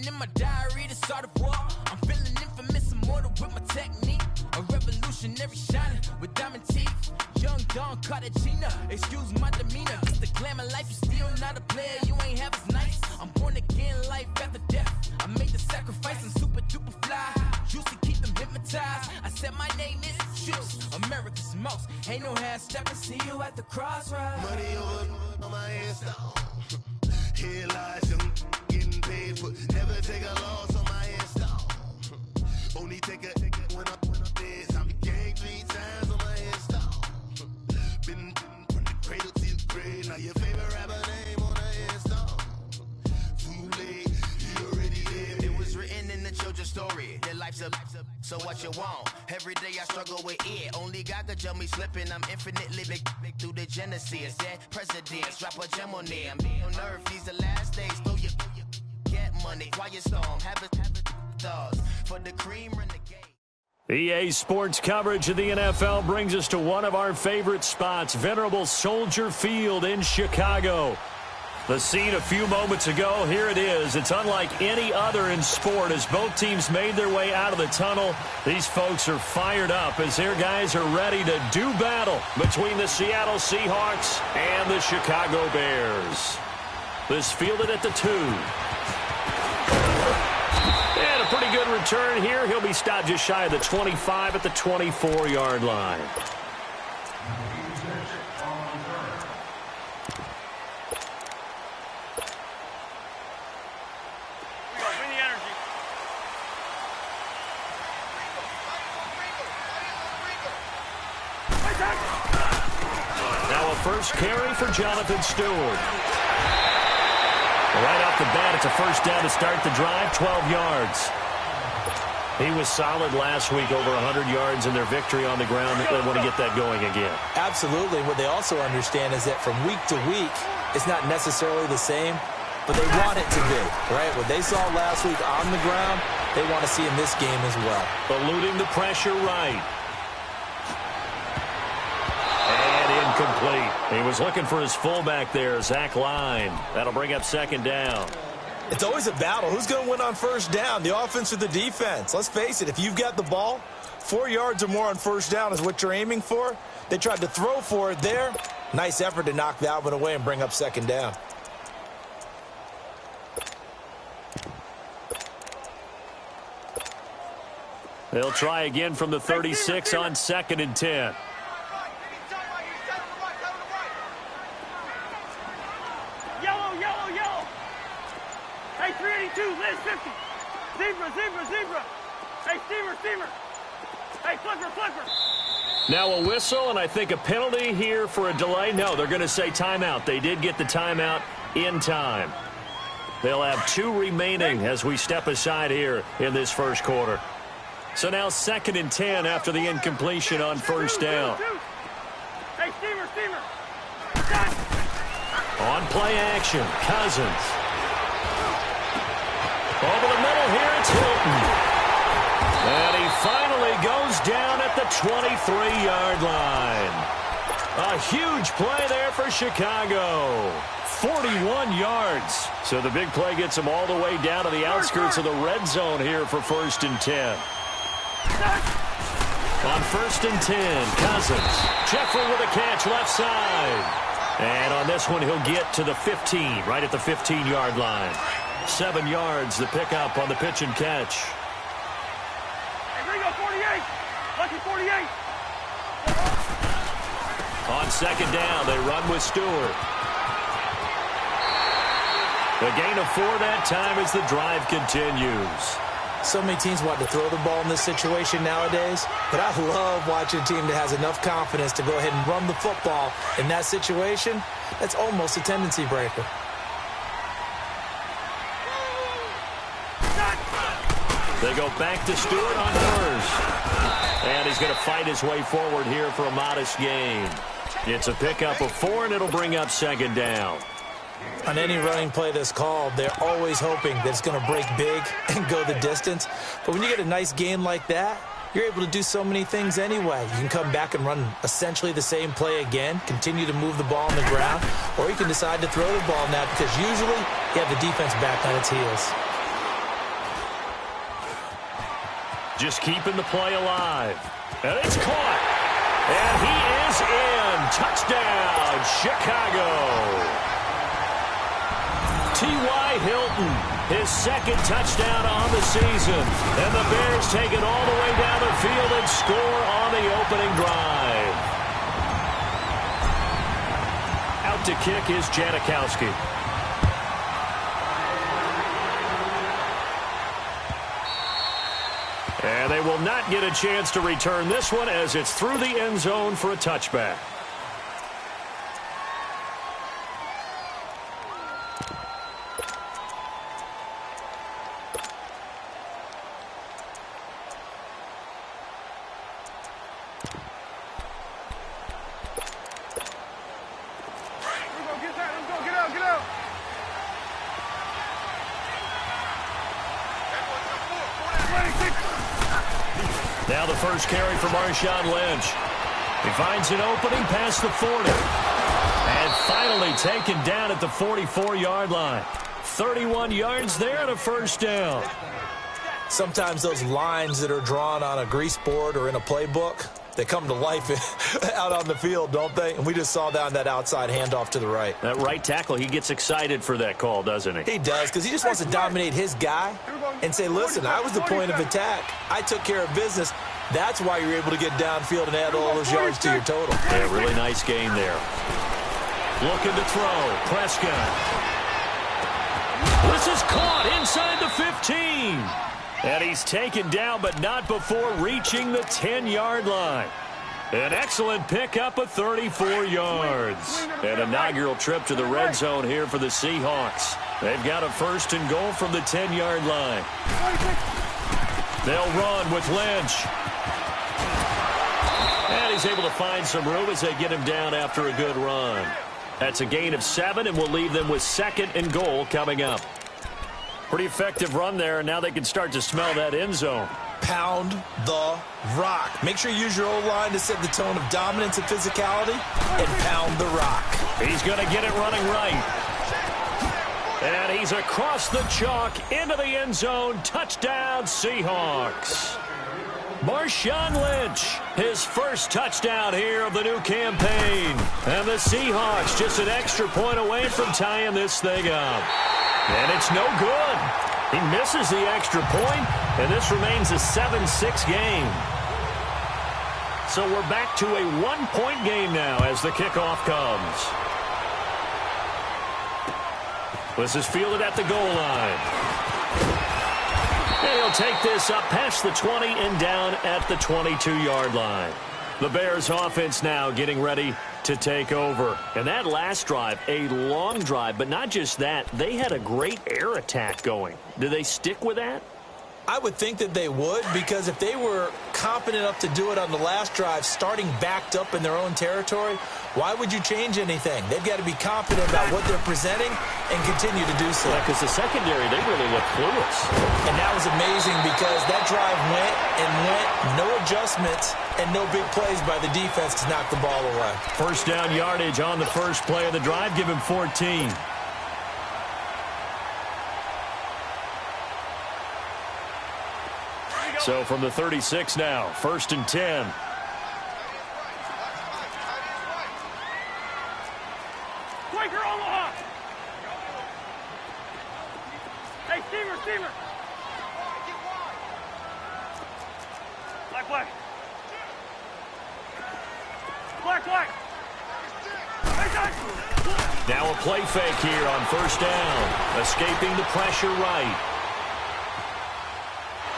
written in my diary, the start of war. I'm feeling infamous, immortal with my technique. A revolutionary shining with diamond teeth. Young Don Cartagena, excuse my demeanor. It's the glamour life, you still not a player, you ain't half as nice. I'm born again, life after death. I made the sacrifice, I'm super duper fly. Used to keep them hypnotized. I said my name is Juice, America's most. Ain't no half stepping, see you at the crossroads. Money over on my install. Here lies them getting paid for. Never take a loss on my install. Only take a when I'm dead. I'm gang 3 times on my install. Been from the cradle to the grave. Now your favorite rapper name on the install. Too late, he already dead. It was written in the children's story. Their life's a so what you want? Every day I struggle with it. Only God could tell me slipping. I'm infinitely big through the genesis. Dead presidents, drop a gem on them. On earth, these the last days. Throw your get money, quiet storm. Have it thoughts for the cream renegade. EA Sports coverage of the NFL brings us to one of our favorite spots, Venerable Soldier Field in Chicago. The scene a few moments ago, here it is. It's unlike any other in sport as both teams made their way out of the tunnel. These folks are fired up as their guys are ready to do battle between the Seattle Seahawks and the Chicago Bears. This fielded at the 2. And a pretty good return here. He'll be stopped just shy of the 25 at the 24-yard line. Now a first carry for Jonathan Stewart. Right off the bat, it's a first down to start the drive, 12 yards. He was solid last week, over 100 yards in their victory on the ground. They want to get that going again. Absolutely. What they also understand is that from week to week, it's not necessarily the same, but they want it to be, right? What they saw last week on the ground, they want to see in this game as well. Eluding the pressure right. Complete. He was looking for his fullback there, Zach Line. That'll bring up second down. It's always a battle. Who's going to win on first down, the offense or the defense? Let's face it, if you've got the ball, 4 yards or more on first down is what you're aiming for. They tried to throw for it there. Nice effort to knock that one away and bring up second down. They'll try again from the 36 on 2nd and 10. Hey, 382, Liz 50. Zebra. Hey, steamer. Hey, flipper. Now a whistle, and I think a penalty here for a delay. No, they're going to say timeout. They did get the timeout in time. They'll have 2 remaining as we step aside here in this first quarter. So now 2nd and 10 after the incompletion on first down. Hey, steamer. On play action, Cousins. Over the middle here, it's Hilton. And he finally goes down at the 23-yard line. A huge play there for Chicago. 41 yards. So the big play gets him all the way down to the outskirts of the red zone here for 1st and 10. On 1st and 10, Cousins. Jeffrey with a catch left side. And on this one, he'll get to the 15, right at the 15-yard line. 7 yards, the pickup on the pitch and catch. Hey, Ringo, 48. Lucky 48. On 2nd down, they run with Stewart. The gain of 4 that time as the drive continues. So many teams want to throw the ball in this situation nowadays, but I love watching a team that has enough confidence to go ahead and run the football in that situation. That's almost a tendency breaker. They go back to Stewart on first. And he's going to fight his way forward here for a modest gain. It's a pickup of 4, and it'll bring up 2nd down. On any running play that's called, they're always hoping that it's going to break big and go the distance. But when you get a nice gain like that, you're able to do so many things anyway. You can come back and run essentially the same play again, continue to move the ball on the ground, or you can decide to throw the ball now because usually you have the defense back on its heels. Just keeping the play alive. And it's caught. And he is in. Touchdown, Chicago. T.Y. Hilton, his second touchdown on the season. And the Bears take it all the way down the field and score on the opening drive. Out to kick is Janikowski. And they will not get a chance to return this one as it's through the end zone for a touchback. Now the first carry for Marshawn Lynch. He finds an opening past the 40. And finally taken down at the 44-yard line. 31 yards there and a first down. Sometimes those lines that are drawn on a grease board or in a playbook, they come to life out on the field, don't they? And we just saw that on that outside handoff to the right. That right tackle, he gets excited for that call, doesn't he? He does, because he just wants to dominate his guy and say, listen, I was the point of attack. I took care of business. That's why you're able to get downfield and add all those yards to your total. Yeah, really nice gain there. Looking to throw. Prescott. This is caught inside the 15. And he's taken down, but not before reaching the 10-yard line. An excellent pickup of 34 yards. An inaugural trip to the red zone here for the Seahawks. They've got a first and goal from the 10-yard line. They'll run with Lynch. And he's able to find some room as they get him down after a good run. That's a gain of 7, and we'll leave them with second and goal coming up. Pretty effective run there, and now they can start to smell that end zone. Pound the rock. Make sure you use your O-line to set the tone of dominance and physicality, and pound the rock. He's going to get it running right. And he's across the chalk into the end zone. Touchdown, Seahawks. Marshawn Lynch, his first touchdown here of the new campaign. And the Seahawks just an extra point away from tying this thing up. And it's no good. He misses the extra point, and this remains a 7-6 game. So we're back to a one-point game now as the kickoff comes. This is fielded at the goal line. And he'll take this up past the 20 and down at the 22-yard line. The Bears offense now getting ready to take over. And that last drive, a long drive, but not just that. They had a great air attack going. Do they stick with that? I would think that they would, because if they were competent enough to do it on the last drive, starting backed up in their own territory, why would you change anything? They've got to be confident about what they're presenting and continue to do so. Yeah, because the secondary, they really look clueless. And that was amazing because that drive went and went, no adjustments, and no big plays by the defense to knock the ball away. First down yardage on the first play of the drive, give him 14. So from the 36 now, first and 10. Quaker Omaha. Hey, Steamer. Black. Now a play fake here on first down. Escaping the pressure right.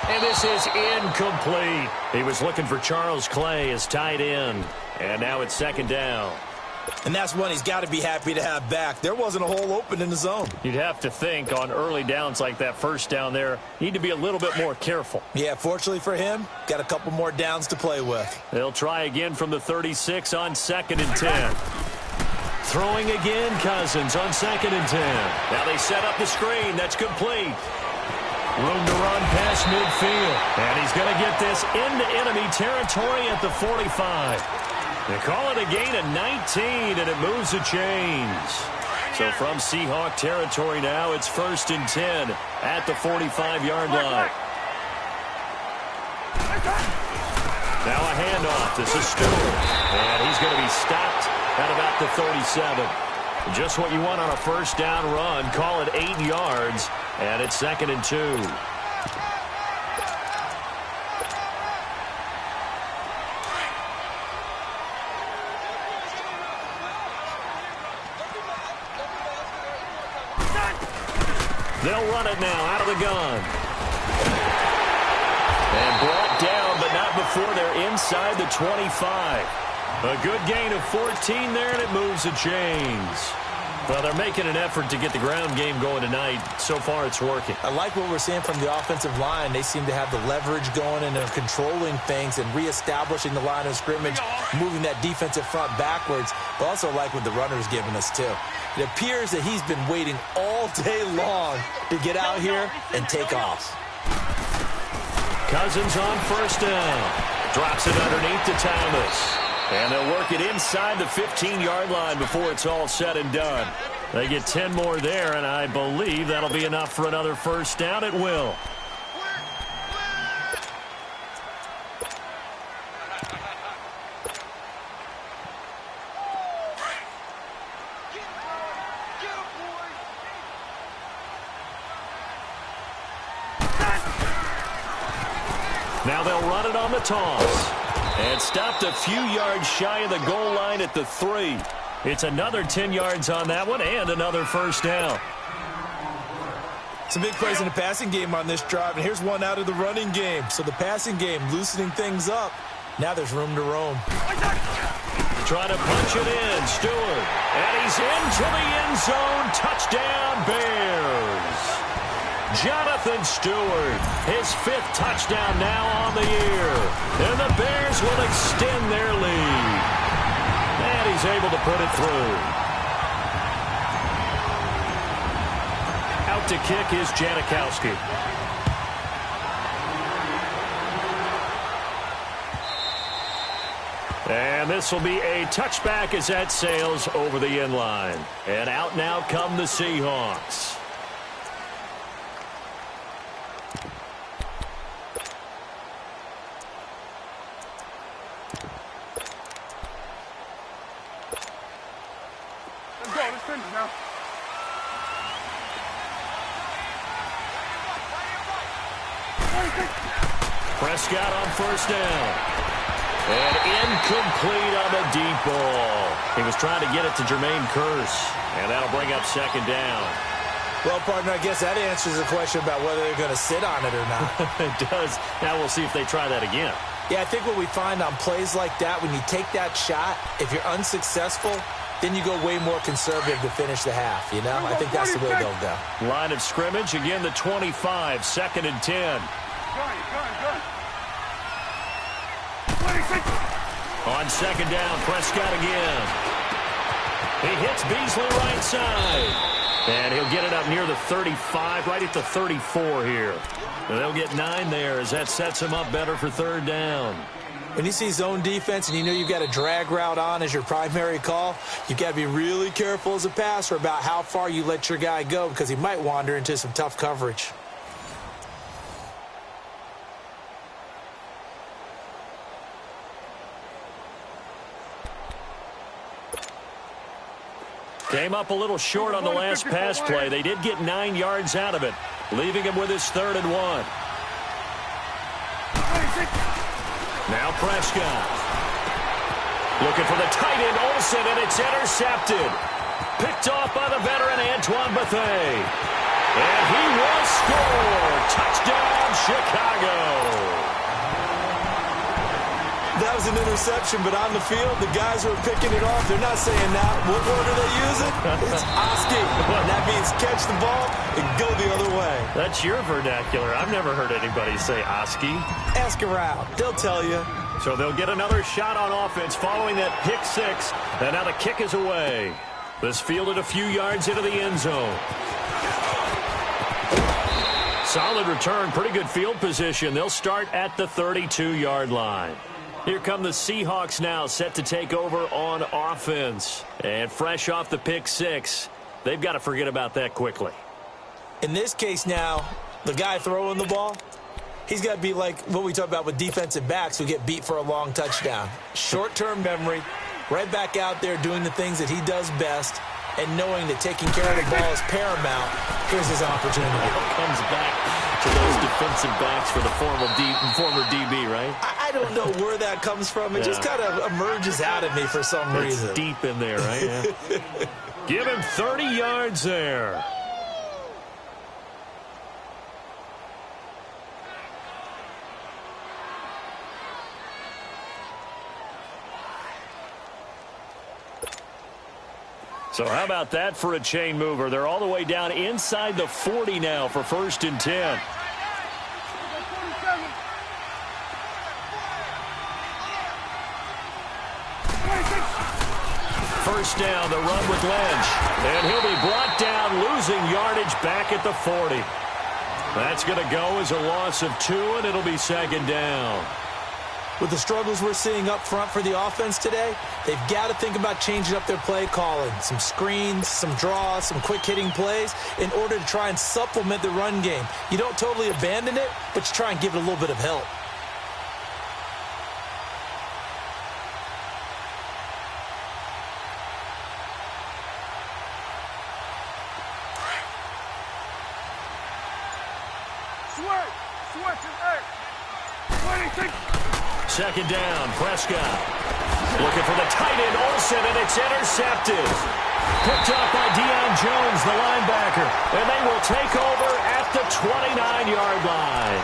And this is incomplete. He was looking for Charles Clay as tight end. And now it's second down. And that's one he's got to be happy to have back. There wasn't a hole open in the zone. You'd have to think on early downs like that first down there, need to be a little bit more careful. Yeah, fortunately for him, got a couple more downs to play with. They'll try again from the 36 on second and 10. Throwing again, Cousins on second and 10. Now they set up the screen. That's complete. Room to run past midfield. And he's going to get this into enemy territory at the 45. They call it a gain of 19, and it moves the chains. So from Seahawk territory now, it's first and 10 at the 45-yard line. Now a handoff. This is Stewart. And he's going to be stopped at about the 37. Just what you want on a first down run. Call it 8 yards. And it's 2nd and 2. They'll run it now out of the gun. And brought down, but not before they're inside the 25. A good gain of 14 there, and it moves the chains. Well, they're making an effort to get the ground game going tonight. So far, it's working. I like what we're seeing from the offensive line. They seem to have the leverage going, and they're controlling things and reestablishing the line of scrimmage, moving that defensive front backwards. But also like what the runner's giving us, too. It appears that he's been waiting all day long to get out here and take off. Cousins on first down. Drops it underneath to Thomas. And they'll work it inside the 15-yard line before it's all said and done. They get 10 more there, and I believe that'll be enough for another first down. It will. Now they'll run it on the toss. And stopped a few yards shy of the goal line at the 3. It's another 10 yards on that one and another first down. Some big plays in the passing game on this drive, and here's one out of the running game. So the passing game loosening things up. Now there's room to roam. Trying to punch it in, Stewart. And he's into the end zone. Touchdown, Bears. Jonathan Stewart, his 5th touchdown now on the year. And the Bears will extend their lead. And he's able to put it through. Out to kick is Janikowski. And this will be a touchback as that sails over the end line. And out now come the Seahawks. Now. Prescott on first down. And incomplete on the deep ball. He was trying to get it to Jermaine Kearse. And that'll bring up 2nd down. Well, partner, I guess that answers the question about whether they're going to sit on it or not. It does. Now we'll see if they try that again. Yeah, I think what we find on plays like that, when you take that shot, if you're unsuccessful, then you go way more conservative to finish the half, you know? I think that's the way they'll go. Line of scrimmage, again the 25, 2nd and 10. On 2nd down, Prescott again. He hits Beasley right side. And he'll get it up near the 35, right at the 34 here. And they'll get 9 there as that sets him up better for 3rd down. When you see zone defense and you know you've got a drag route on as your primary call, you've got to be really careful as a passer about how far you let your guy go because he might wander into some tough coverage. Came up a little short on the last pass play. They did get 9 yards out of it, leaving him with his 3rd and 1. Now Prescott. Looking for the tight end, Olsen, and it's intercepted. Picked off by the veteran, Antoine Bethea. And he will score. Touchdown, Chicago. That was an interception, but on the field, the guys who are picking it off, they're not saying that. What word are they using? It's Oski. And that means catch the ball and go the other way. That's your vernacular. I've never heard anybody say Oski. Ask around. They'll tell you. So they'll get another shot on offense following that pick 6. And now the kick is away. This fielded a few yards into the end zone. Solid return, pretty good field position. They'll start at the 32-yard line. Here come the Seahawks now, set to take over on offense. And fresh off the pick 6, they've got to forget about that quickly. In this case now, the guy throwing the ball, He's got to be like what we talk about with defensive backs who get beat for a long touchdown. Short-term memory, right back out there doing the things that he does best, and knowing that taking care of the ball is paramount. Here's his opportunity. Comes back to those defensive backs for the former DB, right? I don't know where that comes from. It just kind of emerges out of me for some reason. It's deep in there, right? Yeah. Give him 30 yards there. So how about that for a chain mover? They're all the way down inside the 40 now for 1st and 10. First down, the run with Lynch. And he'll be brought down, losing yardage back at the 40. That's going to go as a loss of 2, and it'll be 2nd down. With the struggles we're seeing up front for the offense today, they've got to think about changing up their play calling. Some screens, some draws, some quick-hitting plays in order to try and supplement the run game. You don't totally abandon it, but you try and give it a little bit of help. Second down, Prescott. Looking for the tight end, Olsen, and it's intercepted. Picked up by Deion Jones, the linebacker. And they will take over at the 29-yard line.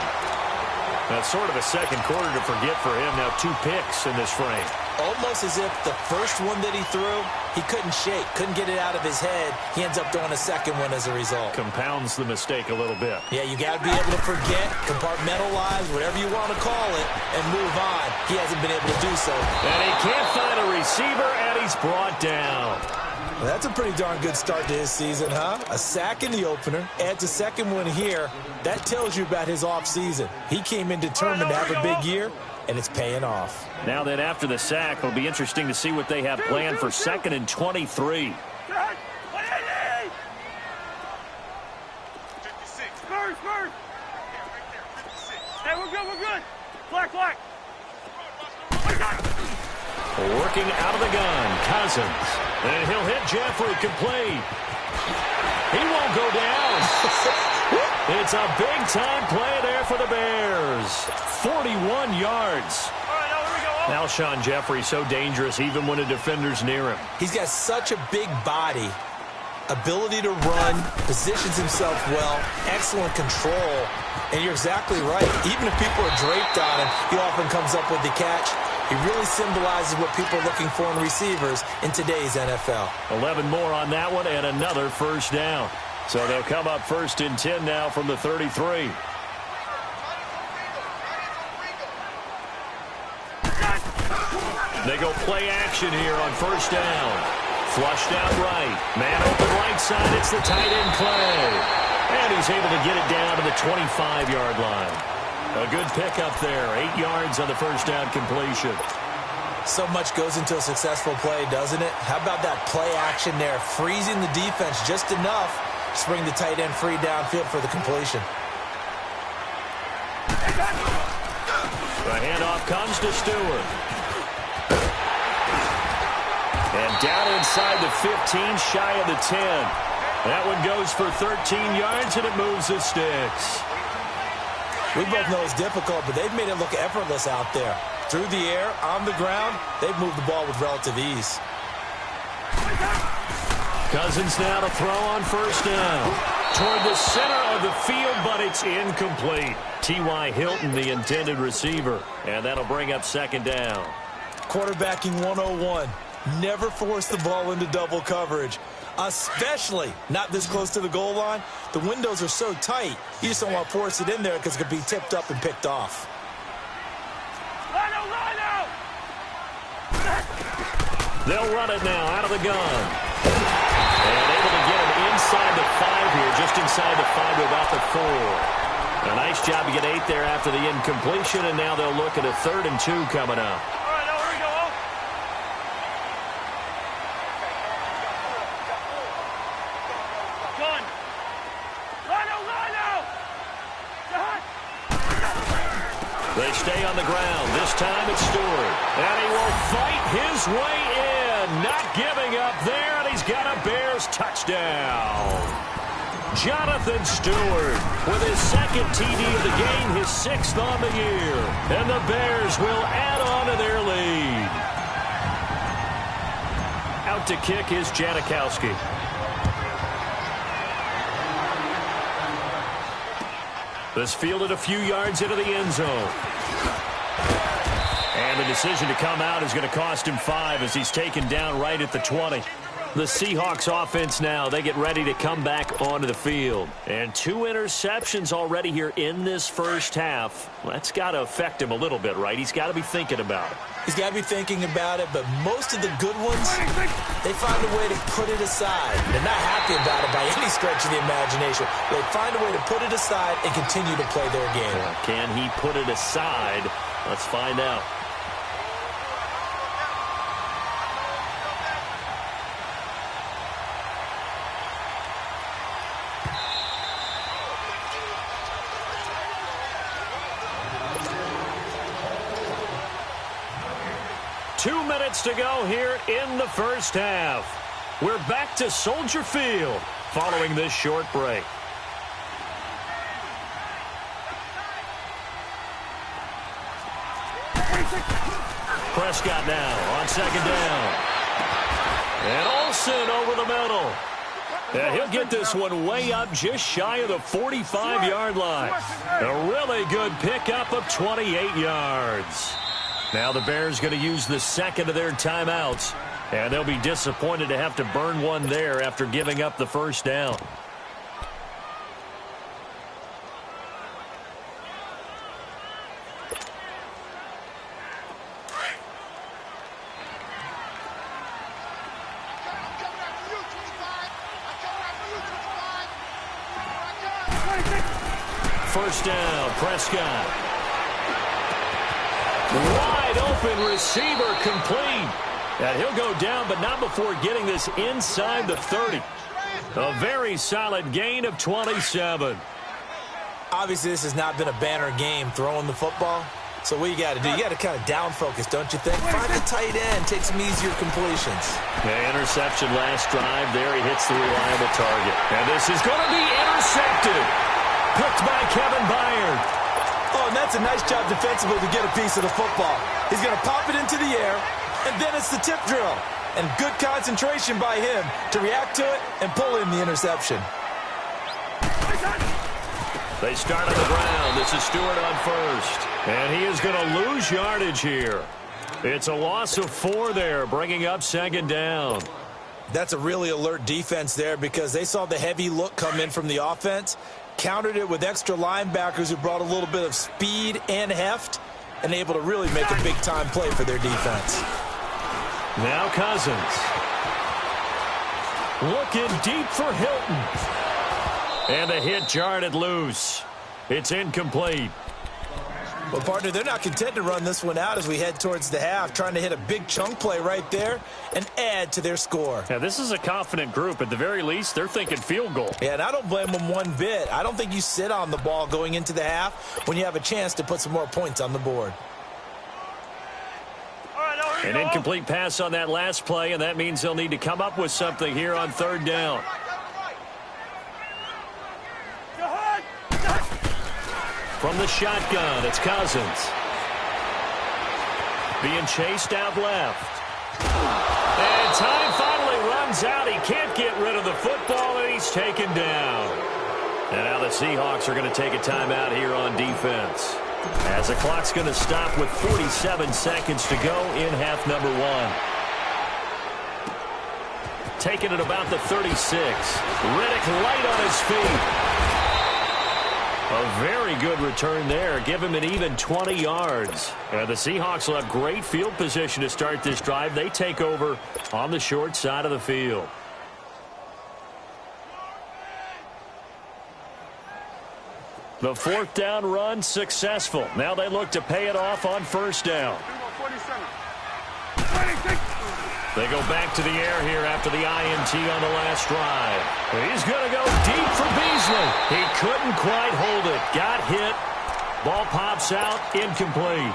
That's sort of a second quarter to forget for him. Now 2 picks in this frame. Almost as if the first one that he threw, he couldn't shake, couldn't get it out of his head. He ends up throwing a second one as a result. Compounds the mistake a little bit. Yeah, you got to be able to forget, compartmentalize, whatever you want to call it, and move on. He hasn't been able to do so. And he can't find a receiver, and he's brought down. Well, that's a pretty darn good start to his season, huh? A sack in the opener, adds a second one here. That tells you about his offseason. He came in determined to have a big year, and it's paying off. Now then, after the sack, it'll be interesting to see what they have planned for 2nd and 23. 56. First. Hey, we're good. Black. Working out of the gun, Cousins. And he'll hit Jeffrey, complete. He won't go down. It's a big-time play there for the Bears. 41 yards. Alshon Jeffrey so dangerous even when a defender's near him. He's got such a big body, ability to run, positions himself well, excellent control. And you're exactly right. Even if people are draped on him, he often comes up with the catch. He really symbolizes what people are looking for in receivers in today's NFL. 11 more on that one and another first down. So they'll come up 1st and 10 now from the 33. They go play action here on 1st down. Flushed out right. Man open right side. It's the tight end Clay. And he's able to get it down to the 25-yard line. A good pickup there. 8 yards on the first down completion. So much goes into a successful play, doesn't it? How about that play action there? Freezing the defense just enough to bring the tight end free downfield for the completion. The handoff comes to Stewart. And down inside the 15, shy of the 10. That one goes for 13 yards, and it moves the sticks. We both know it's difficult, but they've made it look effortless out there. Through the air, on the ground, they've moved the ball with relative ease. Cousins now to throw on first down. Toward the center of the field, but it's incomplete. T.Y. Hilton, the intended receiver. And that'll bring up 2nd down. Quarterbacking 101. Never force the ball into double coverage, especially not this close to the goal line. The windows are so tight, you just don't want to force it in there because it could be tipped up and picked off. They'll run it now out of the gun. And able to get him inside the 5 here, just inside the 5 to about the 4. A nice job to get 8 there after the incompletion, and now they'll look at a 3rd and 2 coming up. They stay on the ground. This time it's Stewart. And he will fight his way in. Not giving up there, and he's got a Bears touchdown. Jonathan Stewart with his second TD of the game, his 6th on the year. And the Bears will add on to their lead. Out to kick is Janikowski. This fielded a few yards into the end zone. And the decision to come out is going to cost him 5 as he's taken down right at the 20. The Seahawks offense now, they get ready to come back onto the field. And 2 interceptions already here in this first half. That's got to affect him a little bit, right? He's got to be thinking about it. He's got to be thinking about it, but most of the good ones, they find a way to put it aside. They're not happy about it by any stretch of the imagination. They find a way to put it aside and continue to play their game. Can he put it aside? Let's find out. Two minutes to go here in the first half. We're back to Soldier Field following this short break. Prescott now on second down. And Olsen over the middle. And he'll get this one way up just shy of the 45-yard line. A really good pickup of 28 yards. Now the Bears going to use the second of their timeouts. And they'll be disappointed to have to burn one there after giving up the first down. First down, Prescott. Wide open receiver complete. And he'll go down, but not before getting this inside the 30. A very solid gain of 27. Obviously, this has not been a banner game throwing the football. So what you got to do, you got to kind of down focus, don't you think? Find the tight end, take some easier completions. The interception last drive there. He hits the reliable target. And this is going to be intercepted. Picked by Kevin Byard. Oh, and that's a nice job defensively to get a piece of the football. He's going to pop it into the air, and then it's the tip drill. And good concentration by him to react to it and pull in the interception. They start on the ground. This is Stewart on first. And he is going to lose yardage here. It's a loss of 4 there, bringing up second down. That's a really alert defense there because they saw the heavy look come in from the offense, countered it with extra linebackers who brought a little bit of speed and heft, and able to really make a big-time play for their defense. Now Cousins. Looking deep for Hilton. And a hit jarred it loose. It's incomplete. Well, partner, they're not content to run this one out as we head towards the half, trying to hit a big chunk play right there and add to their score. Yeah, this is a confident group. At the very least, they're thinking field goal. Yeah, and I don't blame them one bit. I don't think you sit on the ball going into the half when you have a chance to put some more points on the board. An incomplete pass on that last play, and that means they'll need to come up with something here on third down. From the shotgun, it's Cousins. Being chased out left. And time finally runs out. He can't get rid of the football, and he's taken down. And now the Seahawks are going to take a timeout here on defense, as the clock's going to stop with 47 seconds to go in half number 1. Taking it about the 36. Riddick light on his feet. A very good return there. Give him an even 20 yards. And the Seahawks will have great field position to start this drive. They take over on the short side of the field. The fourth down run successful. Now they look to pay it off on first down. They go back to the air here after the INT on the last drive. He's going to go deep for Beasley. He couldn't quite hold it. Got hit Ball pops out, incomplete.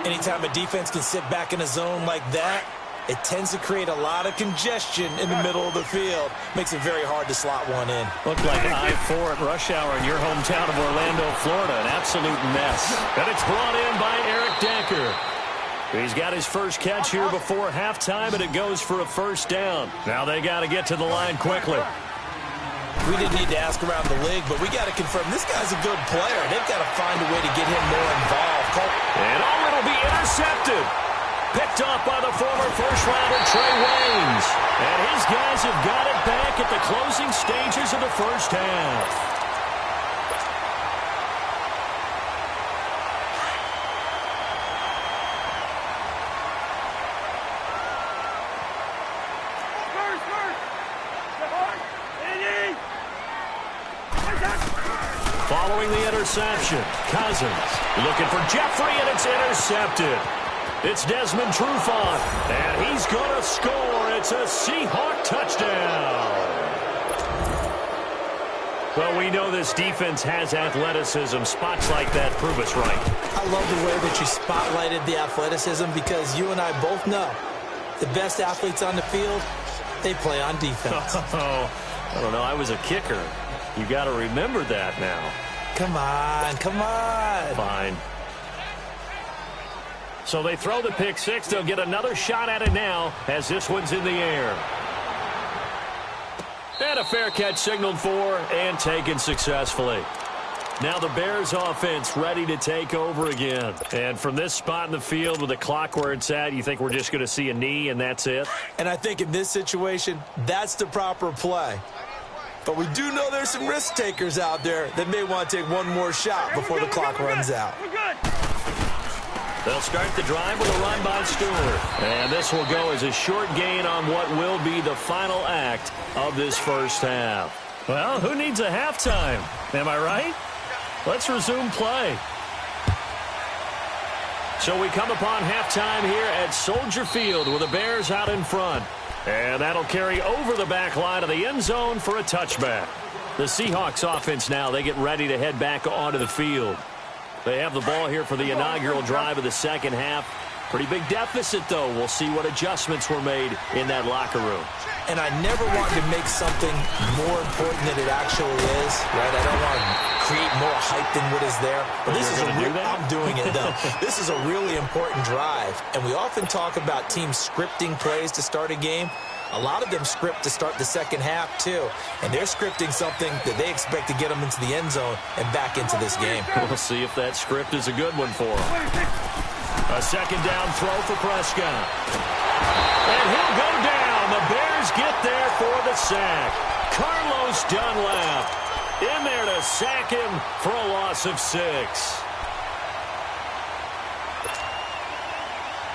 Anytime a defense can sit back in a zone like that, it tends to create a lot of congestion in the middle of the field. Makes it very hard to slot one in. Looked like I-4 at rush hour in your hometown of Orlando, Florida. An absolute mess. And it's brought in by Eric Decker. He's got his first catch here before halftime, and it goes for a first down. Now they got to get to the line quickly. We didn't need to ask around the league, but we got to confirm this guy's a good player. They've got to find a way to get him more involved. And it'll be intercepted. Picked off by the former first-rounder Trey Waynes. And his guys have got it back at the closing stages of the first half. Following the interception, Cousins looking for Jeffrey, and it's intercepted. It's Desmond Trufant, and he's going to score. It's a Seahawk touchdown. Well, we know this defense has athleticism. Spots like that prove us right. I love the way that you spotlighted the athleticism because you and I both know the best athletes on the field, they play on defense. Oh, I don't know. I was a kicker. You got to remember that now. Come on, come on. Fine. So they throw the pick six. They'll get another shot at it now as this one's in the air. And a fair catch signaled for and taken successfully. Now the Bears offense ready to take over again. And from this spot in the field with the clock where it's at, you think we're just going to see a knee and that's it? And I think in this situation, that's the proper play. But we do know there's some risk takers out there that may want to take one more shot before the clock runs out. They'll start the drive with a run by Stewart. And this will go as a short gain on what will be the final act of this first half. Well, who needs a halftime? Am I right? Let's resume play. So we come upon halftime here at Soldier Field with the Bears out in front. And that'll carry over the back line of the end zone for a touchback. The Seahawks offense now, they get ready to head back onto the field. They have the ball here for the inaugural drive of the second half. Pretty big deficit, though. We'll see what adjustments were made in that locker room. And I never want to make something more important than it actually is, right? I don't want to create more hype than what is there. But this is I'm doing it, though. This is a really important drive. And we often talk about teams scripting plays to start a game. A lot of them script to start the second half, too. And they're scripting something that they expect to get them into the end zone and back into this game. We'll see if that script is a good one for them. A second down throw for Prescott. And he'll go down. The Bears get there for the sack. Carlos Dunlap in there to sack him for a loss of 6.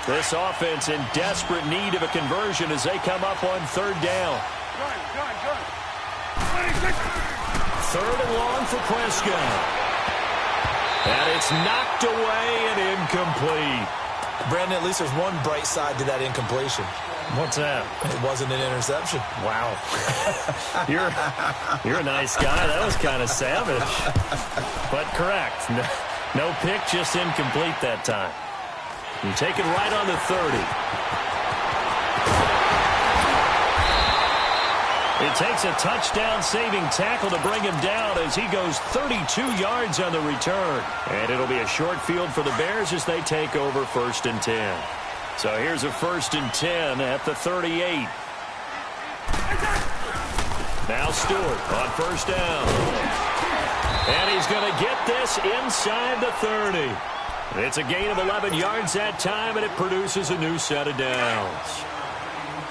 This offense in desperate need of a conversion as they come up on third down. Third and long for Prescott. And it's knocked away and incomplete. Brandon, at least there's one bright side to that incompletion. What's that? It wasn't an interception. Wow. You're a nice guy. That was kind of savage. But correct. No pick, just incomplete that time. You take it right on the 30. It takes a touchdown-saving tackle to bring him down as he goes 32 yards on the return. And it'll be a short field for the Bears as they take over 1st and 10. So here's a 1st and 10 at the 38. Now Stewart on 1st down. And he's going to get this inside the 30. It's a gain of 11 yards that time, and it produces a new set of downs.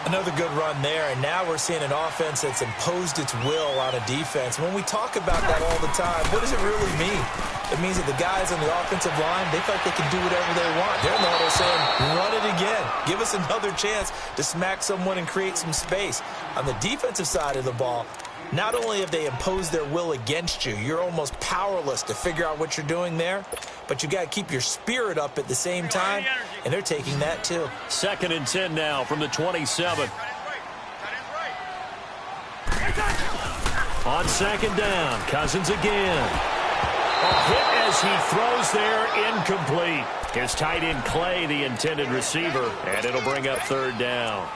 Another good run there, and now we're seeing an offense that's imposed its will on a defense. When we talk about that all the time, what does it really mean? It means that the guys on the offensive line, they feel like they can do whatever they want. They're in the huddle saying, run it again. Give us another chance to smack someone and create some space. On the defensive side of the ball, not only have they imposed their will against you, you're almost powerless to figure out what you're doing there, but you got to keep your spirit up at the same time, and they're taking that too. 2nd and 10 now from the 27. On 2nd down, Cousins again. A hit as he throws there, incomplete. His tight end Clay, the intended receiver, and it'll bring up third down.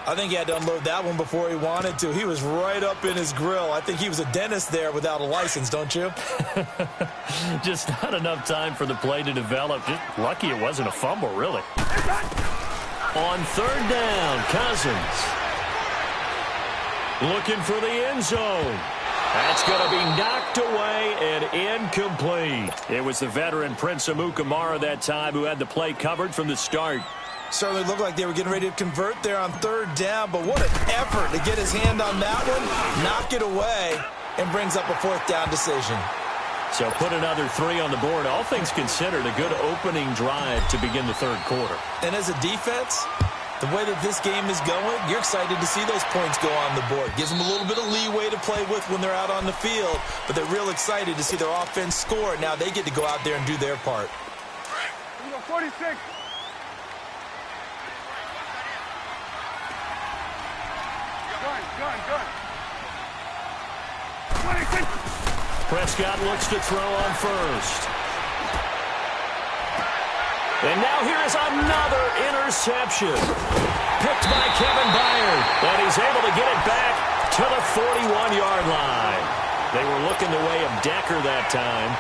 I think he had to unload that one before he wanted to. He was right up in his grill. I think he was a dentist there without a license, don't you? Just not enough time for the play to develop. Just lucky it wasn't a fumble, really. On third down, Cousins. Looking for the end zone. That's going to be knocked away and incomplete. It was the veteran Prince Amukamara that time who had the play covered from the start. Certainly looked like they were getting ready to convert there on third down, but what an effort to get his hand on that one, knock it away, and brings up a fourth down decision. So put another 3 on the board. All things considered, a good opening drive to begin the third quarter. And as a defense, the way that this game is going, you're excited to see those points go on the board. Gives them a little bit of leeway to play with when they're out on the field, but they're real excited to see their offense score. Now they get to go out there and do their part. 46. Gun. 26. Prescott looks to throw on first. And now here is another interception. Picked by Kevin Byard. And he's able to get it back to the 41-yard line. They were looking the way of Decker that time.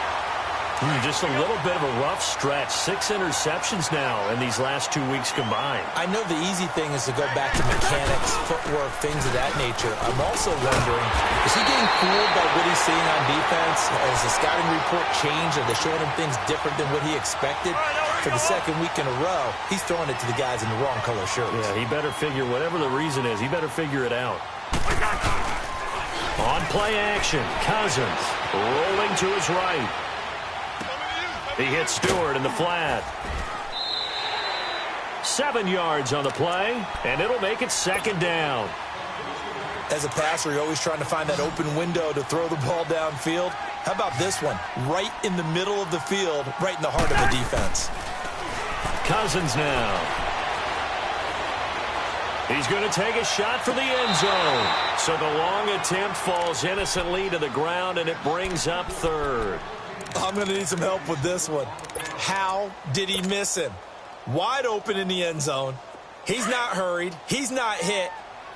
Just a little bit of a rough stretch. 6 interceptions now in these last 2 weeks combined. I know the easy thing is to go back to mechanics, footwork, things of that nature. I'm also wondering, is he getting fooled by what he's seeing on defense? Has the scouting report changed? Are they showing him things different than what he expected? For the second week in a row, he's throwing it to the guys in the wrong color shirts. Yeah, he better figure, whatever the reason is, he better figure it out. On play action, Cousins rolling to his right. He hits Stewart in the flat. 7 yards on the play, and it'll make it second down. As a passer, you're always trying to find that open window to throw the ball downfield. How about this one? Right in the middle of the field, right in the heart of the defense. Cousins now. He's going to take a shot for the end zone. So the long attempt falls innocently to the ground, and it brings up third. I'm going to need some help with this one. How did he miss him? Wide open in the end zone. He's not hurried. He's not hit.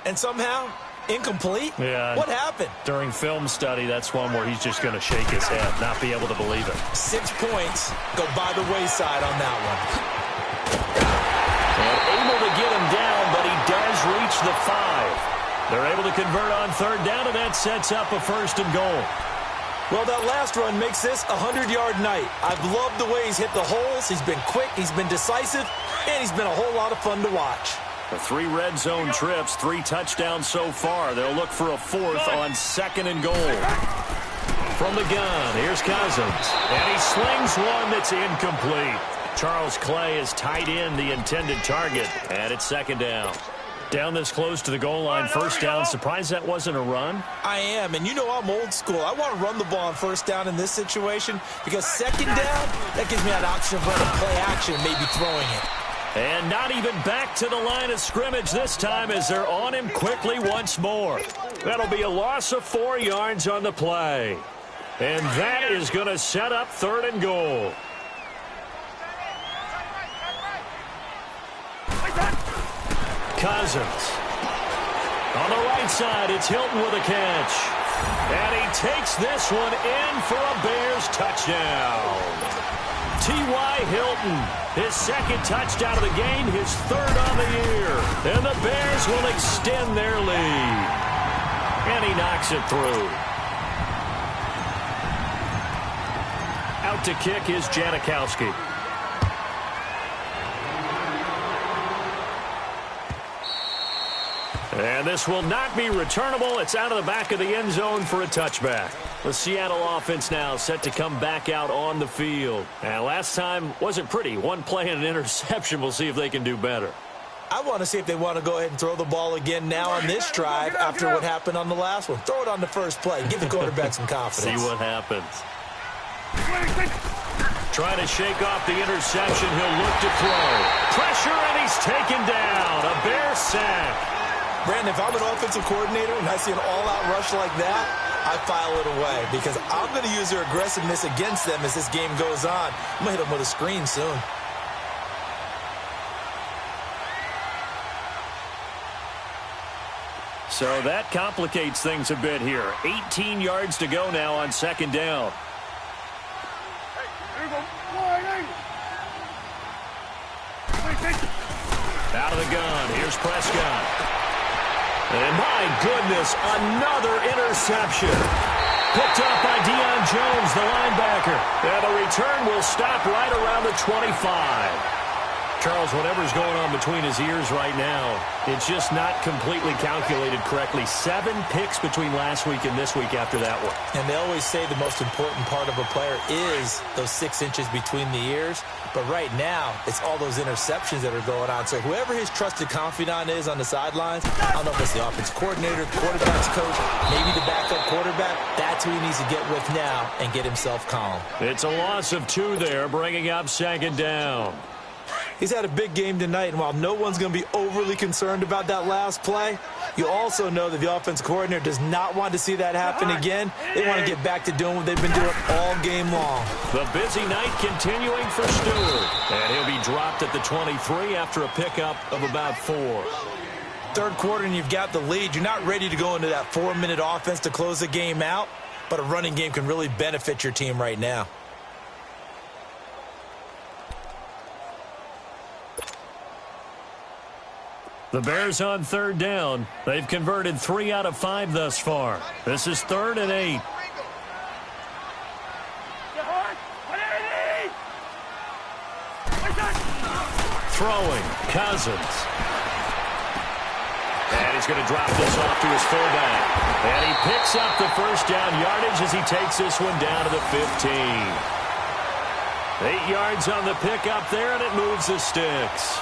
And somehow, incomplete? Yeah. What happened? During film study, that's one where he's just going to shake his head, not be able to believe it. 6 points go by the wayside on that one. And able to get him down, but he does reach the 5. They're able to convert on third down, and that sets up a first and goal. Well, that last run makes this a 100-yard night. I've loved the way he's hit the holes. He's been quick, he's been decisive, and he's been a whole lot of fun to watch. The 3 red zone trips, 3 touchdowns so far. They'll look for a 4th on second and goal. From the gun, here's Cousins. And he slings one that's incomplete. Charles Clay is tight end, the intended target, and it's second down. Down this close to the goal line, first down. Surprised that wasn't a run? I am, and you know I'm old school. I want to run the ball on first down in this situation because second down, that gives me an option of running play action, maybe throwing it. And not even back to the line of scrimmage this time as they're on him quickly once more. That'll be a loss of 4 yards on the play. And that is going to set up third and goal. Cousins. On the right side, it's Hilton with a catch. And he takes this one in for a Bears touchdown. T.Y. Hilton, his second touchdown of the game, his third on the year. And the Bears will extend their lead. And he knocks it through. Out to kick is Janikowski. And this will not be returnable. It's out of the back of the end zone for a touchback. The Seattle offense now set to come back out on the field. And last time wasn't pretty. One play and an interception. We'll see if they can do better. I want to see if they want to go ahead and throw the ball again now on this drive after what happened on the last one. Throw it on the first play. Give the quarterback some confidence. See what happens. Trying to shake off the interception. He'll look to throw. Pressure, and he's taken down. A Bear sack. Brandon, if I'm an offensive coordinator and I see an all-out rush like that, I file it away because I'm going to use their aggressiveness against them as this game goes on. I'm going to hit them with a screen soon. So that complicates things a bit here. 18 yards to go now on second down. Out of the gun. Here's Prescott. And my goodness, another interception. Picked up by Deion Jones, the linebacker. And the return will stop right around the 25. Charles, whatever's going on between his ears right now, it's just not completely calculated correctly. 7 picks between last week and this week after that one. And they always say the most important part of a player is those 6 inches between the ears. But right now, it's all those interceptions that are going on. So whoever his trusted confidant is on the sidelines, I don't know if it's the offense coordinator, quarterback's coach, maybe the backup quarterback, that's who he needs to get with now and get himself calm. It's a loss of 2 there, bringing up second down. He's had a big game tonight, and while no one's going to be overly concerned about that last play, you also know that the offense coordinator does not want to see that happen again. They want to get back to doing what they've been doing all game long. The busy night continuing for Stewart. And he'll be dropped at the 23 after a pickup of about 4. Third quarter, and you've got the lead. You're not ready to go into that 4-minute offense to close the game out, but a running game can really benefit your team right now. The Bears on third down. They've converted 3 out of 5 thus far. This is 3rd and 8. Throwing, Cousins. And he's going to drop this off to his fullback. And he picks up the first down yardage as he takes this one down to the 15. 8 yards on the pickup there, and it moves the sticks.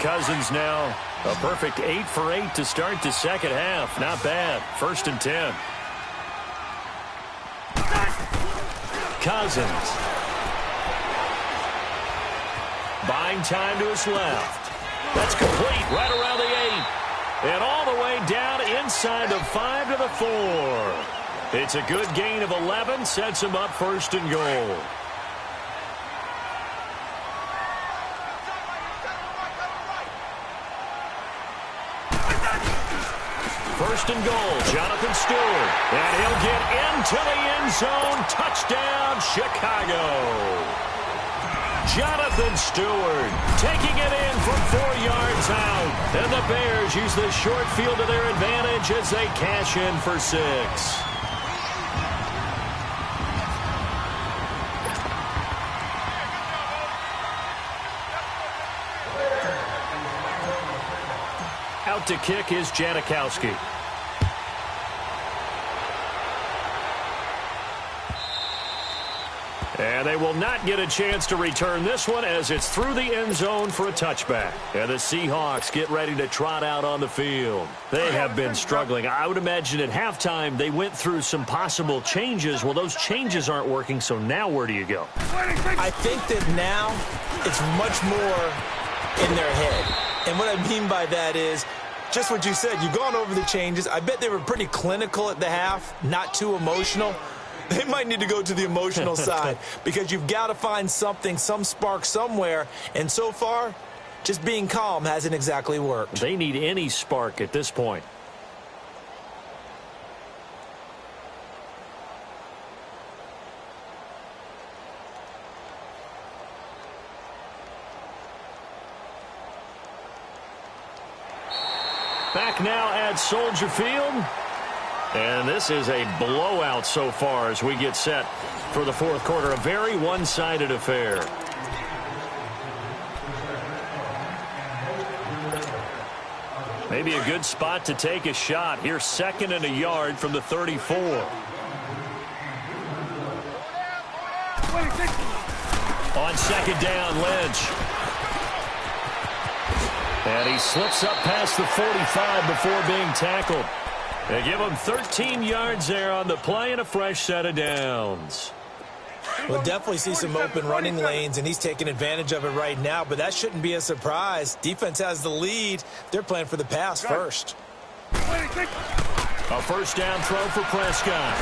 Cousins now a perfect 8 for 8 to start the second half. Not bad. 1st and 10. Cousins. Buying time to his left. That's complete right around the 8. And all the way down inside the 5 to the 4. It's a good gain of 11. Sets him up 1st and goal. 1st and goal, Jonathan Stewart. And he'll get into the end zone. Touchdown, Chicago. Jonathan Stewart taking it in from 4 yards out. And the Bears use the short field to their advantage as they cash in for 6. Out to kick is Janikowski. And they will not get a chance to return this one as it's through the end zone for a touchback. And the Seahawks get ready to trot out on the field. They have been struggling. I would imagine at halftime they went through some possible changes. Well, those changes aren't working, so now where do you go? I think that now it's much more in their head. And what I mean by that is just what you said. You've gone over the changes. I bet they were pretty clinical at the half, not too emotional. They might need to go to the emotional side because you've got to find something, some spark somewhere. And so far, just being calm hasn't exactly worked. They need any spark at this point. Back now at Soldier Field. And this is a blowout so far as we get set for the 4th quarter. A very one-sided affair. Maybe a good spot to take a shot. Here's 2nd and a yard from the 34. On 2nd down, Lynch. And he slips up past the 45 before being tackled. They give him 13 yards there on the play and a fresh set of downs. We'll definitely see some open running lanes, and he's taking advantage of it right now, but that shouldn't be a surprise. Defense has the lead. They're playing for the pass first. A first down throw for Prescott.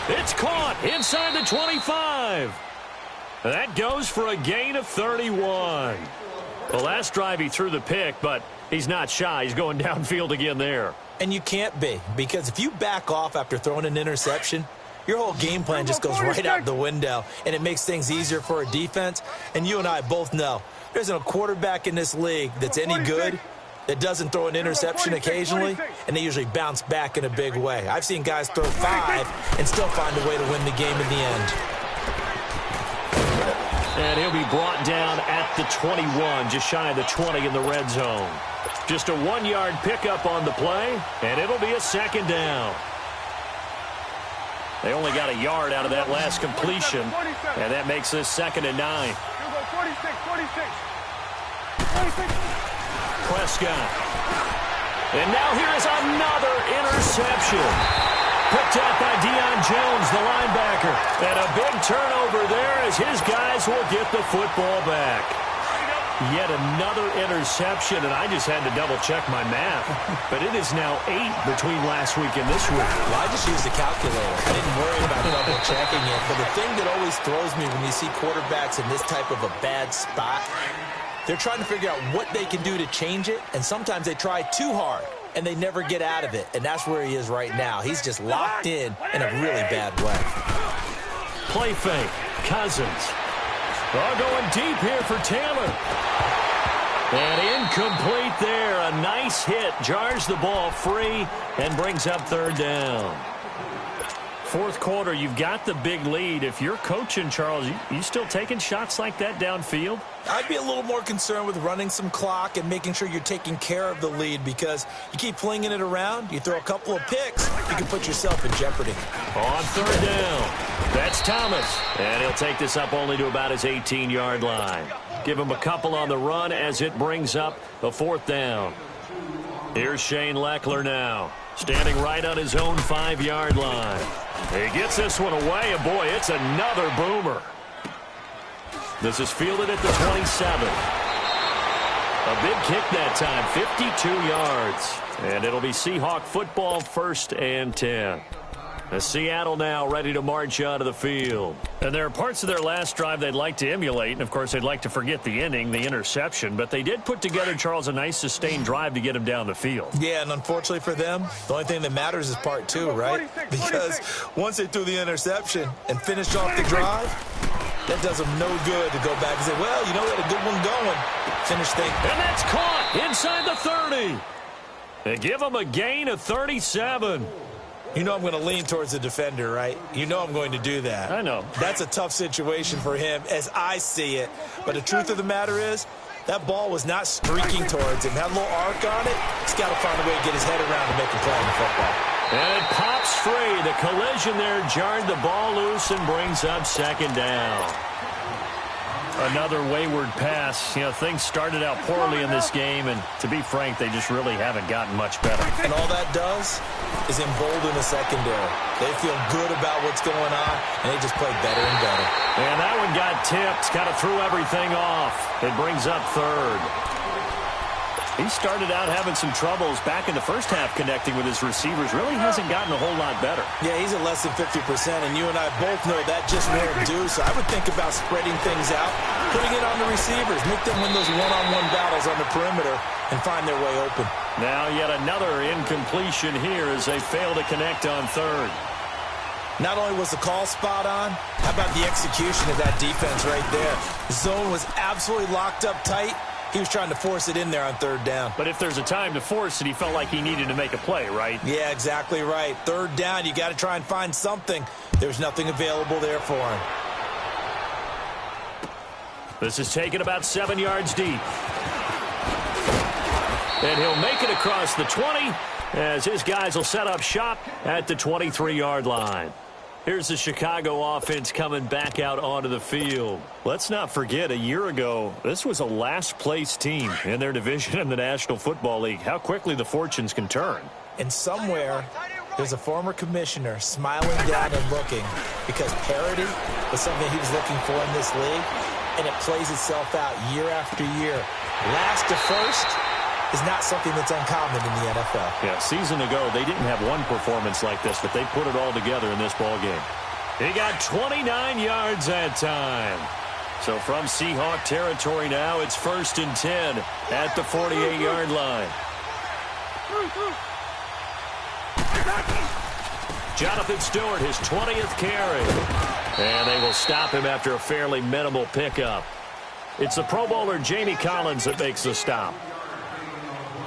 It's caught inside the 25. That goes for a gain of 31. The last drive he threw the pick, but he's not shy. He's going downfield again there. And you can't be, because if you back off after throwing an interception, your whole game plan just goes right out the window, and it makes things easier for a defense. And you and I both know there's a quarterback in this league that's any good that doesn't throw an interception occasionally, and they usually bounce back in a big way. I've seen guys throw 5 and still find a way to win the game in the end. And he'll be brought down at the 21, just shy of the 20 in the red zone. Just a 1-yard pickup on the play, and it'll be a second down. They only got a yard out of that last completion, and that makes this 2nd and 9. 46. Prescott. And now here is another interception. Picked up by Deion Jones, the linebacker. And a big turnover there as his guys will get the football back. Yet another interception, and I just had to double-check my math. But it is now 8 between last week and this week. Well, I just used a calculator. I didn't worry about double-checking it. But the thing that always throws me when you see quarterbacks in this type of a bad spot, they're trying to figure out what they can do to change it, and sometimes they try too hard, and they never get out of it. And that's where he is right now. He's just locked in a really bad way. Play fake. Cousins. Oh, going deep here for Taylor. And incomplete there. A nice hit. Jars the ball free and brings up 3rd down. 4th quarter, you've got the big lead. If you're coaching, Charles, you still taking shots like that downfield? I'd be a little more concerned with running some clock and making sure you're taking care of the lead, because you keep flinging it around, you throw a couple of picks, you can put yourself in jeopardy. On 3rd down, that's Thomas. And he'll take this up only to about his 18-yard line. Give him a couple on the run as it brings up a 4th down. Here's Shane Leckler now, standing right on his own 5-yard line. He gets this one away, and boy, it's another boomer. This is fielded at the 27. A big kick that time, 52 yards. And it'll be Seahawk football, 1st and 10. As Seattle now ready to march out of the field. And there are parts of their last drive they'd like to emulate. And, of course, they'd like to forget the inning, the interception. But they did put together, Charles, a nice sustained drive to get him down the field. Yeah, and unfortunately for them, the only thing that matters is part 2, right? Because once they threw the interception and finished off the drive, that does them no good to go back and say, well, you know, we had a good one going. Finish things. And that's caught inside the 30. They give him a gain of 37. You know I'm going to lean towards the defender, right? You know I'm going to do that. I know. That's a tough situation for him as I see it. But the truth of the matter is, that ball was not streaking towards him. That little arc on it, he's got to find a way to get his head around and make a play in the football. And it pops free. The collision there jarred the ball loose and brings up 2nd down. Another wayward pass. You know, things started out poorly in this game, and to be frank, they just really haven't gotten much better. And all that does is embolden the secondary. They feel good about what's going on, and they just play better and better. And that one got tipped, kind of threw everything off. It brings up 3rd. He started out having some troubles back in the first half connecting with his receivers. Really hasn't gotten a whole lot better. Yeah, he's at less than 50%, and you and I both know that just won't do. So I would think about spreading things out, putting it on the receivers, make them win those one-on-one battles on the perimeter and find their way open. Now yet another incompletion here as they fail to connect on 3rd. Not only was the call spot on, how about the execution of that defense right there? The zone was absolutely locked up tight. He was trying to force it in there on 3rd down. But if there's a time to force it, he felt like he needed to make a play, right? Yeah, exactly right. 3rd down, you got to try and find something. There's nothing available there for him. This is taken about 7 yards deep. And he'll make it across the 20 as his guys will set up shop at the 23-yard line. Here's the Chicago offense coming back out onto the field. Let's not forget, a year ago, this was a last-place team in their division in the National Football League. How quickly the fortunes can turn. And somewhere, There's a former commissioner smiling down and looking because parity was something he was looking for in this league, and it plays itself out year after year. Last to first is not something that's uncommon in the NFL. Yeah, season ago, they didn't have one performance like this, but they put it all together in this ball game. He got 29 yards that time. So from Seahawk territory now, it's 1st and 10 at the 48-yard line. Jonathan Stewart, his 20th carry. And they will stop him after a fairly minimal pickup. It's the Pro Bowler Jamie Collins that makes the stop.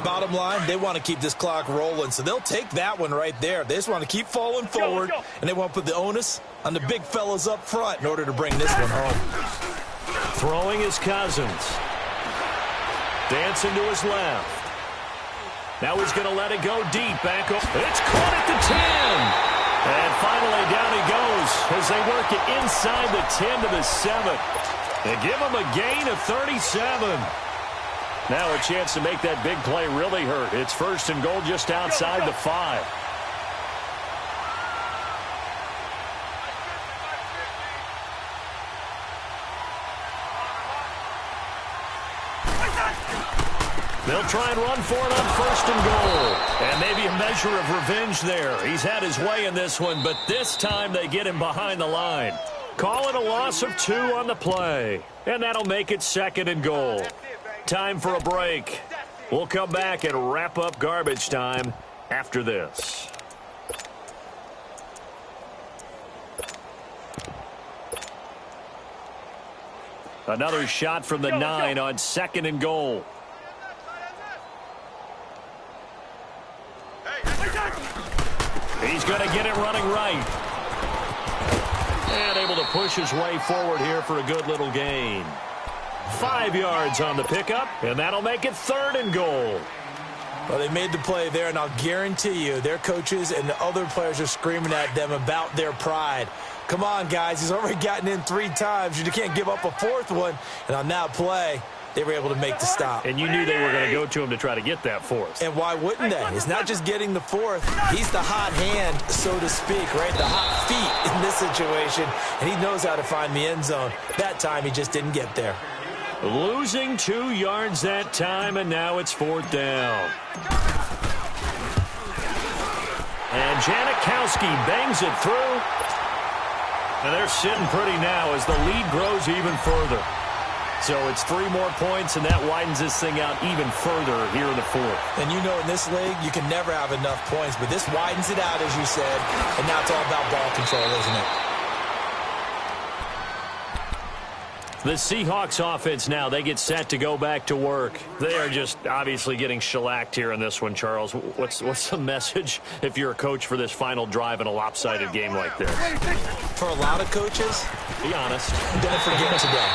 Bottom line, they want to keep this clock rolling, so they'll take that one right there. They just want to keep falling forward, and they want to put the onus on the big fellas up front in order to bring this one home. Throwing is Cousins. Dancing to his left. Now he's going to let it go deep. Back up. It's caught at the 10. And finally down he goes as they work it inside the 10 to the 7. They give him a gain of 37. Now a chance to make that big play really hurt. It's 1st and goal just outside the 5. They'll try and run for it on 1st and goal. And maybe a measure of revenge there. He's had his way in this one, but this time they get him behind the line. Call it a loss of 2 on the play. And that'll make it 2nd and goal. Time for a break. We'll come back and wrap up garbage time after this. Another shot from the 9 on 2nd and goal. He's going to get it running right. And able to push his way forward here for a good little gain. 5 yards on the pickup, and that'll make it 3rd and goal. Well, they made the play there, and I'll guarantee you their coaches and the other players are screaming at them about their pride. Come on, guys. He's already gotten in 3 times. You can't give up a 4th one. And on that play, they were able to make the stop. And you knew they were going to go to him to try to get that 4th. And why wouldn't they? It's not just getting the 4th. He's the hot hand, so to speak, right? The hot feet in this situation. And he knows how to find the end zone. That time, he just didn't get there. Losing 2 yards that time, and now it's 4th down. And Janikowski bangs it through. And they're sitting pretty now as the lead grows even further. So it's 3 more points, and that widens this thing out even further here in the 4th. And you know in this league, you can never have enough points, but this widens it out, as you said, and now it's all about ball control, isn't it? The Seahawks offense now, they get set to go back to work. They are just obviously getting shellacked here in this one, Charles. What's the message if you're a coach for this final drive in a lopsided game like this? For a lot of coaches, be honest. Don't forget today.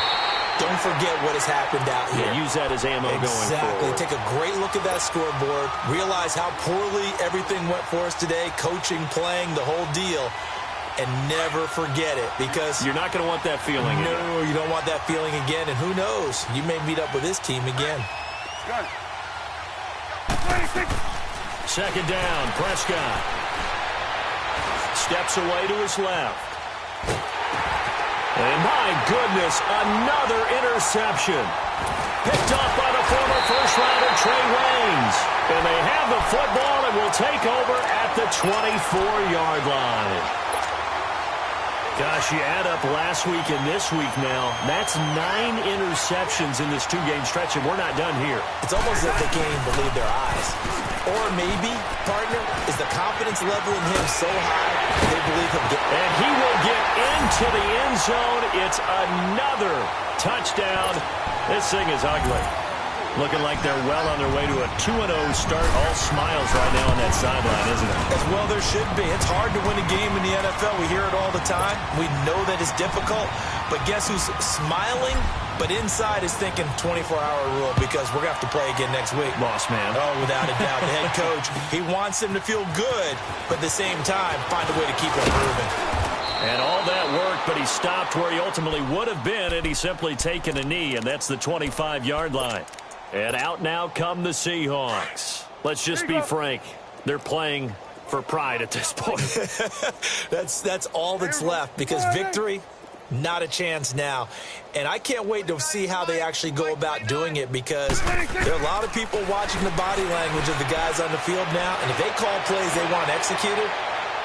Don't forget what has happened out here. Yeah, use that as ammo going forward. Exactly. Take a great look at that scoreboard. Realize how poorly everything went for us today. Coaching, playing, the whole deal. And never forget it, because you're not going to want that feeling again. No, you don't want that feeling again. And who knows? You may meet up with this team again. 2nd down, Prescott. Steps away to his left. And my goodness, another interception. Picked off by the former first-rounder Trey Waynes. And they have the football and will take over at the 24-yard line. Gosh, you add up last week and this week now, that's 9 interceptions in this 2-game stretch, and we're not done here. It's almost as if they can't even believe their eyes. Or maybe, partner, is the confidence level in him so high they believe he'll get... And he will get into the end zone. It's another touchdown. This thing is ugly. Looking like they're well on their way to a 2-0 start. All smiles right now on that sideline, isn't it? As well there should be. It's hard to win a game in the NFL. We hear it all the time. We know that it's difficult. But guess who's smiling? But inside is thinking 24-hour rule, because we're going to have to play again next week. Boss man. Oh, without a doubt. The head coach, he wants him to feel good, but at the same time, find a way to keep improving. And all that worked, but he stopped where he ultimately would have been, and he's simply taken a knee, and that's the 25-yard line. And out now come the Seahawks. Let's just be frank. They're playing for pride at this point. That's all that's left, because victory, not a chance now. And I can't wait to see how they actually go about doing it, because there are a lot of people watching the body language of the guys on the field now, and if they call plays they want executed,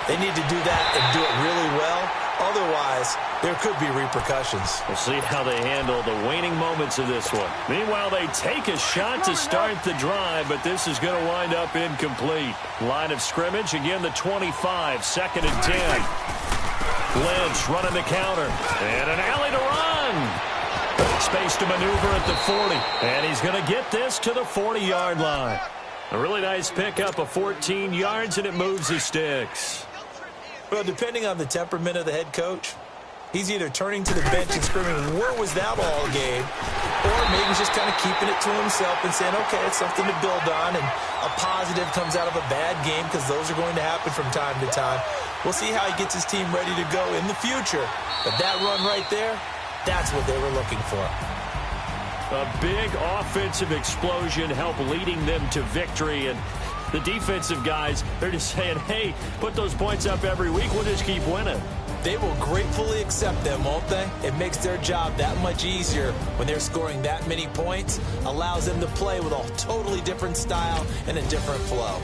they need to do that and do it really well. Otherwise, there could be repercussions. We'll see how they handle the waning moments of this one. Meanwhile, they take a shot to start the drive, but this is going to wind up incomplete. Line of scrimmage, again the 25, 2nd and 10. Lynch running the counter, and an alley to run. Space to maneuver at the 40, and he's going to get this to the 40-yard line. A really nice pickup of 14 yards, and it moves the sticks. Well, depending on the temperament of the head coach, he's either turning to the bench and screaming, "Where was that all game?" or maybe he's just kind of keeping it to himself and saying, okay, it's something to build on, and a positive comes out of a bad game, because those are going to happen from time to time. We'll see how he gets his team ready to go in the future. But that run right there, that's what they were looking for. A big offensive explosion helped leading them to victory, and the defensive guys, they're just saying, hey, put those points up every week, we'll just keep winning. They will gratefully accept them, won't they? It makes their job that much easier when they're scoring that many points, allows them to play with a totally different style and a different flow.